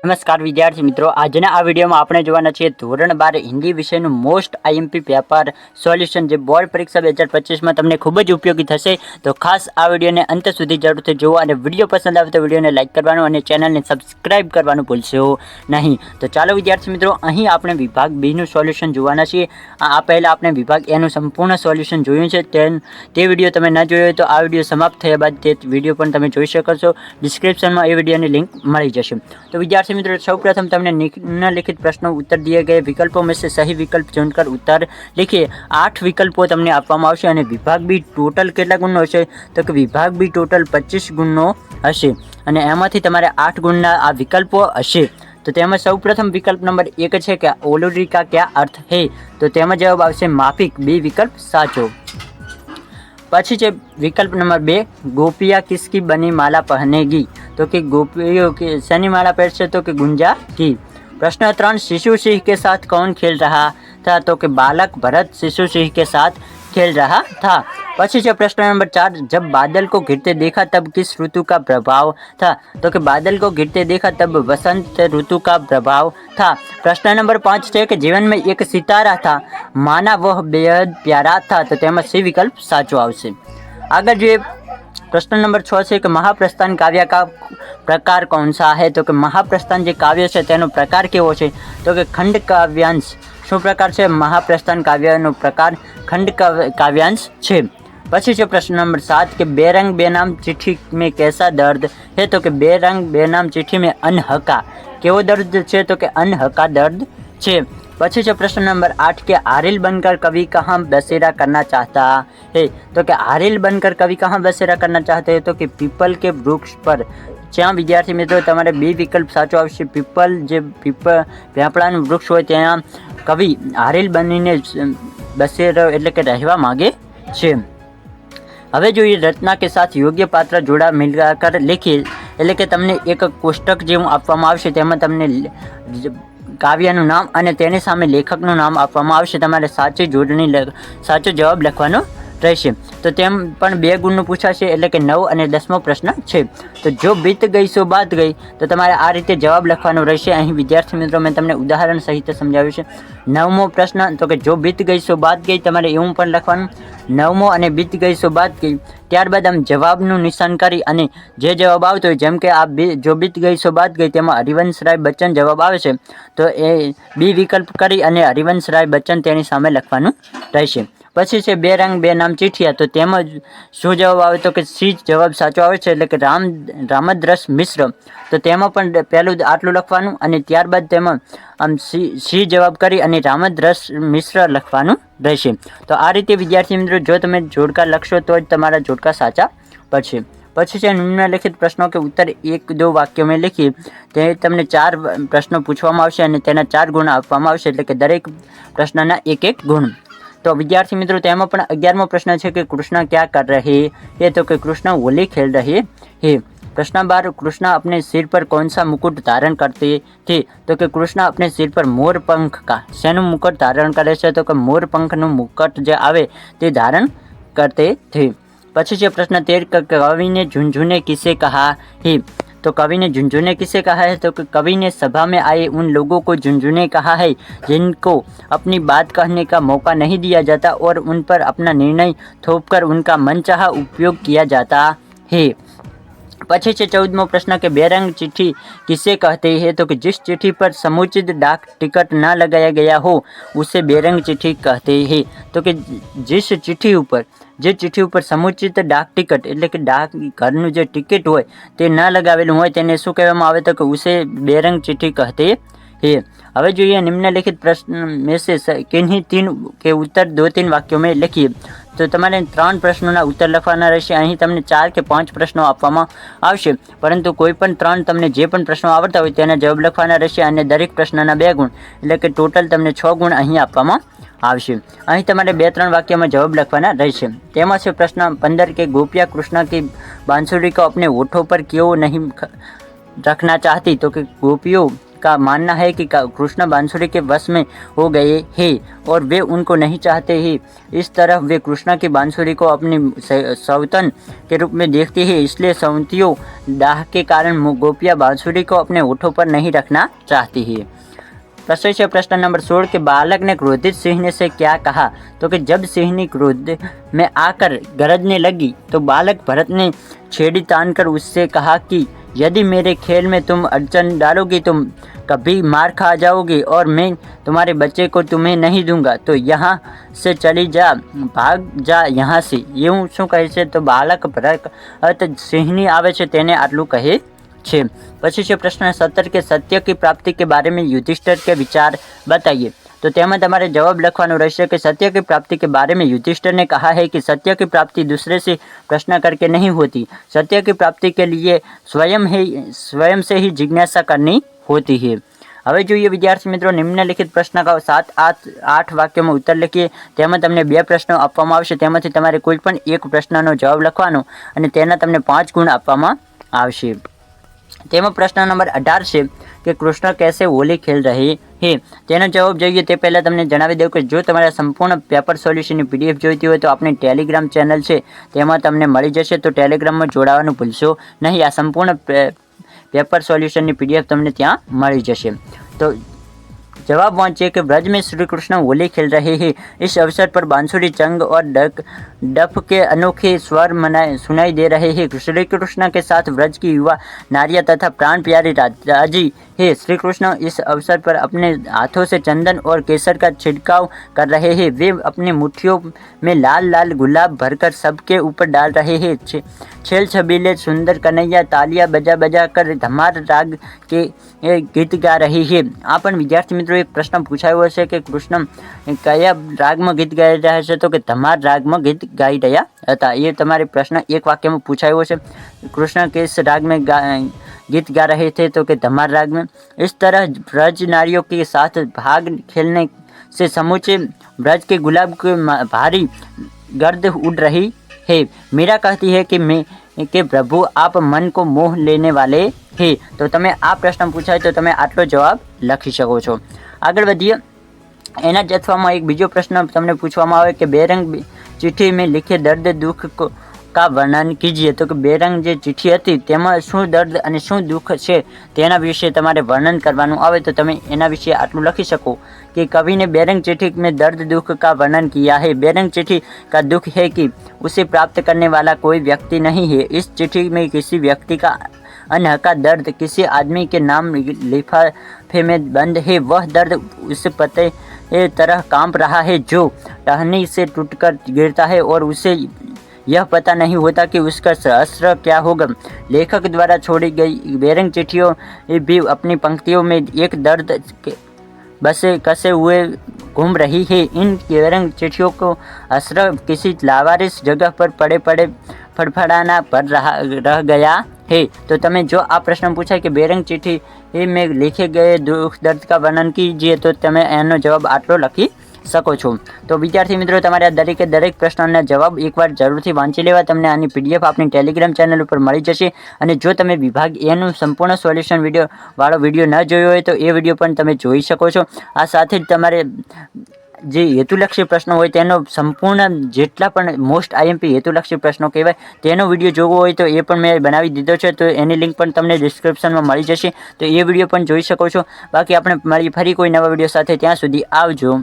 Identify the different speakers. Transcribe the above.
Speaker 1: નમસ્કાર વિદ્યાર્થી મિત્રો, આજના આ વિડીયોમાં આપણે જોવાના છીએ ધોરણ 12 હિન્દી વિષયનું મોસ્ટ આઈએમપી પેપર સોલ્યુશન જે બોર્ડ પરીક્ષા 2025માં તમને ખૂબ જ ઉપયોગી થશે. તો ખાસ આ વિડીયોને અંત સુધી જરૂરથી જુઓ અને વિડીયો પસંદ આવે તો વિડીયોને લાઇક કરવાનું અને ચેનલને સબસ્ક્રાઇબ કરવાનું ભૂલશો નહીં. તો ચાલો વિદ્યાર્થી મિત્રો, અહીં આપણે વિભાગ બીનું સોલ્યુશન જોવાના છીએ. આ પહેલાં આપણે વિભાગ એનું સંપૂર્ણ સોલ્યુશન જોયું છે. તે વિડીયો તમે ન જોયો હોય તો આ વિડીયો સમાપ્ત થયા બાદ તે વિડીયો પણ તમે જોઈ શકો છો. ડિસ્ક્રિપ્શનમાં એ વિડીયોની લિંક મળી જશે. तो विद्यार्थी मित्रों, सर्वप्रथम तमने निम्नलिखित प्रश्नों उत्तर दिए गए विकल्पों में से सही विकल्प चुनकर उत्तर लिखिए. 8 विकल्पों तमने आपवामां आवशे અને વિભાગ બી ટોટल કેટલા ગુણનો હશે? તો કે વિભાગ બી ટોટલ 25 ગુણનો હશે અને એમાંથી તમારે 8 ગુણના આ વિકલ્પો હશે. તો તેમાં સૌપ્રથમ વિકલ્પ નંબર 1 છે કે ઓલોરી કા क्या अर्थ है? તો તેમાં જવાબ આવશે માફિક. બી વિકલ્પ સાચો. પછી છે વિકલ્પ નંબર 2, गोपियाँ किसकी बनी माला पहनेगी? तो कि गोपियों की शनि माला पहनશે तो कि गुंजा की. प्रश्न 3, शिशु सिंह के साथ कौन खेल रहा था? तो कि बालक भरत शिशु सिंह के साथ खेल रहा था. પછી છે પ્રશ્ન નંબર 4, जब बादल को गिरते देखा तब किस ऋतु का प्रभाव था? तो कि बादल को गिरते देखा तब वसंत ऋतु का प्रभाव था. प्रश्न नंबर 5 છે કે जीवन में एक सितारा था, माना वह बेहद प्यारा था. तो તેમાં સી વિકલ્પ સાચો આવશે. આગળ જોઈએ प्रश्न नंबर 6 છે કે महाप्रस्थान काव्य का प्रकार कौन सा है? तो कि महाप्रस्थान જે કાવ્ય છે તેનો પ્રકાર કેવો છે? તો કે ખંડ કાવ્યાંશ. શું પ્રકાર છે? महाप्रस्थान કાવ્યનો પ્રકાર ખંડ કાવ્યાંશ છે. પછી છે પ્રશ્ન નંબર 7 કે બેરંગ બેનામ ચિઠ્ઠી में कैसा दर्द है? तो कि बेरंग बेनाम चिट्ठी में अनहका. કેવો દર્દ છે? તો કે अनहका दर्द છે. પછી છે પ્રશ્ન નંબર 8 કે हारिल बनकर कवि कहाँ बसेरा करना चाहता है? तो कि हारिल बनकर कवि कहाँ बसेरा करना चाहते हैं? तो कि पीपल के वृक्ष पर. જ્યાં વિદ્યાર્થી મિત્રો તમારે બી વિકલ્પ સાચો આવશે. પીપલ જે પીપળાનું વૃક્ષ હોય ત્યાં કવિ હારિલ બનીને બસેરો એટલે કે રહેવા માગે છે. હવે જોઈએ રચના કે સાથ યોગ્ય પાત્ર જોડા મિલાકર લખીએ. એટલે કે તમને એક કોષ્ટક જેવું આપવામાં આવશે, તેમાં તમને કાવ્યનું નામ અને તેની સામે લેખકનું નામ આપવામાં આવશે. તમારે સાચી જોડણી સાચો જવાબ લખવાનો રહેશે. તો તેમ પણ 2 ગુણનું પૂછાશે, એટલે કે 9 અને 10મો પ્રશ્ન છે. તો જો બીત ગઈ સો બાત ગઈ, તો તમારે આ રીતે જવાબ લખવાનો રહેશે. અહીં વિદ્યાર્થી મિત્રો મેં તમને ઉદાહરણ સહિત સમજાવ્યું છે. 9મો પ્રશ્ન તો કે જો બીત ગઈ સો બાત ગઈ, તમારે એવું પણ લખવાનું. 9મો અને બીત ગઈ સો બાત ગઈ. ત્યારબાદ આમ જવાબનું નિશાન કરી અને જે જવાબ આવતો હોય, જેમ કે આ જો બીત ગઈ સો બાત ગઈ તેમાં હરિવંશરાય બચ્ચન જવાબ આવે છે, તો એ બી વિકલ્પ કરી અને હરિવંશરાય બચ્ચન તેની સામે લખવાનું રહેશે. પછી છે બે રંગ બે નામ ચીઠિયા. તો તેમાં શું જવાબ આવે? તો કે સી જવાબ સાચો આવે છે, એટલે કે રામદ્રસ મિશ્ર. તો તેમાં પણ પહેલું આટલું લખવાનું અને ત્યારબાદ તેમાં આમ સી જવાબ કરી અને રામદ્રસ મિશ્ર લખવાનું રહેશે. તો આ રીતે વિદ્યાર્થી મિત્રો જો તમે જોડકા લખશો તો જ તમારા જોડકા સાચા પડશે. પછી છે નિમ્નલિખિત પ્રશ્નો કે उत्तर 1-2 વાક્યો में लिखिए. તે તમને 4 પ્રશ્નો પૂછવામાં આવશે અને તેના 4 ગુણ આપવામાં આવશે, એટલે કે દરેક પ્રશ્નના 1-1 ગુણ. तो विद्यार्थी मित्रों तेमा पण 11मो प्रश्न है कि कृष्ण क्या कर रहे हैं? तो कि कृष्ण होली खेल रहे हैं. प्रश्न 12, कृष्ण अपने सिर पर कौन सा मुकुट धारण करते थे? तो कि कृष्ण अपने सिर पर मोर पंख का शेनु मुकुट धारण करे छे? तो कि मोर पंखનું મુકટ જે આવે તે ધારણ કરते थे. પછી છે પ્રશ્ન 13 કે કવિને झुंझुने किसे कहा है? तो कवि ने झुंझुने किसे कहा है? तो कवि ने सभा में आए उन लोगों को झुंझुने कहा है जिनको अपनी बात कहने का मौका नहीं दिया जाता और उन पर अपना निर्णय थोपकर उनका मनचाहा उपयोग किया जाता है. પછી છે 14मो प्रश्न के बेरंग चिट्ठी किसे कहते हैं? तो कि जिस चिट्ठी पर समुचित डाक टिकट न लगाया गया हो उसे बेरंग चिट्ठी कहते हैं. तो कि जिस चिट्ठी ઉપર જે ચિઠ્ઠી ઉપર સમુચિત ડાક ટિકટ એટલે કે ડાક ઘરનું જે ટિકિટ હોય તે ન લગાવેલું હોય તેને શું કહેવામાં આવે? તો કે ઉસે બેરંગ ચિઠ્ઠી કહેતે હે. હવે જોઈએ નિમ્નલિખિત પ્રશ્ન में से किन्हीं 3 के उत्तर 2-3 वाक्यों में लिखिए. તો તમારે 3 પ્રશ્નોના ઉત્તર લખવાના રહેશે. અહીં તમને 4 કે 5 પ્રશ્નો આપવામાં આવશે, પરંતુ કોઈ પણ 3 તમને જે પણ પ્રશ્નો આવડતા હોય તેના જવાબ લખવાના રહેશે અને દરેક પ્રશ્નના 2 ગુણ, એટલે કે ટોટલ તમને 6 ગુણ અહીં આપવામાં આવશે. અહીં તમારે 2-3 વાક્યમાં જવાબ લખવાના રહેશે. તેમાં છે પ્રશ્ન 15 કે गोपियाँ कृष्ण की बांसुरी को अपने होठों पर क्यों नहीं रखना चाहती? तो कि गोपियों का मानना है कि कृष्ण बांसुरी के वश में हो गए हैं और वे उनको नहीं चाहते ही। इस तरह वे कृष्ण की बांसुरी को अपनी सौतन के रूप में देखती है, इसलिए सौंतियों दाह के कारण गोपियाँ बांसुरी को अपने होठों पर नहीं रखना चाहती है। प्रश्न नंबर 16 के बालक ने क्रोधित सिंह से क्या कहा? तो कि जब सिंहनी क्रोध में आकर गरजने लगी तो बालक भरत ने छेड़ी तानकर उससे कहा कि यदि मेरे खेल में तुम अड़चन डालोगी तुम कभी मार खा जाओगी और मैं तुम्हारे बच्चे को तुम्हें नहीं दूंगा, तो यहाँ से चली जा, भाग जा यहाँ से। એવું શું કહે છે? તો બાલક ભરત સિંહની આવે છે તેને આટલું કહે છે। પછી છે પ્રશ્ન 17 કે સત્ય की प्राप्ति के बारे में युधिष्ठिर के विचार बताइए। तो તેમાં તમારે જવાબ લખવાનો રહેશે कि सत्य की प्राप्ति के बारे में युधिष्ठिर ने कहा है कि सत्य की प्राप्ति दूसरे से प्रश्न करके नहीं होती, सत्य की प्राप्ति के लिए स्वयं से ही जिज्ञासा करनी होती है। હવે જોઈએ વિદ્યાર્થી મિત્રો, નિમ્નલિખિત પ્રશ્ન का 7-8 વાક્યોમાં ઉત્તર લખીએ। તેમાં તમને 2 પ્રશ્નો આપવામાં આવશે, તેમાંથી તમારે કોઈ પણ એક પ્રશ્નનો જવાબ લખવાનો અને તેના તમને 5 ગુણ આપવામાં આવશે। તેમાં પ્રશ્ન નંબર 18 છે કે કૃષ્ણ कैसे होली खेल रहे हैं। તેનો જવાબ જોઈએ તે પહેલાં તમને જણાવી દઉં કે જો તમારે સંપૂર્ણ પેપર સોલ્યુશનની PDF જોઈતી હોય તો આપણી ટેલિગ્રામ ચેનલ છે તેમાં તમને મળી જશે, તો ટેલિગ્રામમાં જોડાવાનું ભૂલશો નહીં। આ સંપૂર્ણ पेपर सॉल्यूशन की PDF तमने ત્યાં મળી જશે। तो जवाब वांचिए कि ब्रज में श्री कृष्ण होली खेल रहे हैं। इस अवसर पर बांसुरी, चंग और डफ के अनोखे स्वर सुनाई दे रहे हैं। श्री कृष्ण के साथ ब्रज की युवा नारियां तथा प्राण प्यारी राजी है। श्री कृष्ण इस अवसर पर अपने हाथों से चंदन और केसर का छिड़काव कर रहे हैं। वे अपनी मुट्ठियों में लाल लाल गुलाब भरकर सबके ऊपर डाल रहे हैं। छेल छबीले सुंदर कन्हैया तालियां बजा बजा कर धमार राग के गीत गा रही है। आ पण विद्यार्थी मित्रों एक प्रश्न पूछायो है कि कृष्ण कया राग में गीत गाई रहा है? तो कि धमार राग में गीत गाई रहा था। ये तमारे प्रश्न एक वाक्य में पूछायो है। कृष्ण किस राग में गीत गा रहे थे? तो कि धमार राग में। इस तरह ब्रज नारियों के साथ भाग खेलने से समूचे ब्रज के गुलाब की भारी गर्द उड़ रही है। मीरा कहती है कि प्रभु आप मन को मोह लेने वाले हैं। तो तमे आ प्रश्न पूछाय तो तमे आटलो जवाब लखी शको छो। आगळ वधीए। एना ज अथवामां एक बीजो प्रश्न तमने पूछवामां आवे कि बेरंग चिट्ठी में लिखे दर्द दुख का वर्णन कीजिए। तो कि बेरंग जे चिट्ठी हती तेमां शुं दर्द अने शुं दुख छे तेना विषे तमारे वर्णन करवानुं आवे तो तमे एना विषे आटलुं लखी शको कि कवि ने बेरंग चिट्ठी में दर्द दुख का वर्णन किया है। बेरंग चिट्ठी का दुख है कि उसे प्राप्त करने वाला कोई व्यक्ति नहीं है। इस चिट्ठी में किसी व्यक्ति का अनहका दर्द किसी आदमी के नाम लिफाफे में बंद है। वह दर्द उस पते तरह कांप रहा है जो टहनी से टूटकर गिरता है और उसे यह पता नहीं होता कि उसका सहस्र क्या होगा। लेखक द्वारा छोड़ी गई बेरंग चिट्ठियों भी अपनी पंक्तियों में एक दर्द बसे कसे हुए घूम रही है। इन बेरंग चिट्ठियों को असर किसी लावारिस जगह पर पड़े पड़े फड़फड़ाना पर रह गया है। तो तमें जो आ प्रश्न पूछा कि बेरंग चिट्ठी में लिखे गए दुख दर्द का वर्णन कीजिए तो तमें एनो जवाब आटलो लखी શકો છો। તો વિદ્યાર્થી મિત્રો તમારે આ દરેકે દરેક પ્રશ્નના જવાબ એકવાર જરૂરથી વાંચી લેવા। તમને આની PDF આપણી ટેલિગ્રામ ચેનલ ઉપર મળી જશે। અને જો તમે વિભાગ એનું સંપૂર્ણ સોલ્યુશન વાળો વિડીયો ન જોયો હોય તો એ વિડીયો પણ તમે જોઈ શકો છો। આ સાથે જ તમારે જે હેતુલક્ષી પ્રશ્નો હોય તેનો સંપૂર્ણ જેટલા પણ મોસ્ટ IMP હેતુલક્ષી પ્રશ્નો કહેવાય તેનો વિડીયો જોવો હોય તો એ પણ મેં બનાવી દીધો છે। તો એની લિંક પણ તમને ડિસ્ક્રિપ્શનમાં મળી જશે, તો એ વિડીયો પણ જોઈ શકો છો। બાકી આપણે મળીએ ફરી કોઈ નવા વિડીયો સાથે, ત્યાં સુધી આવજો।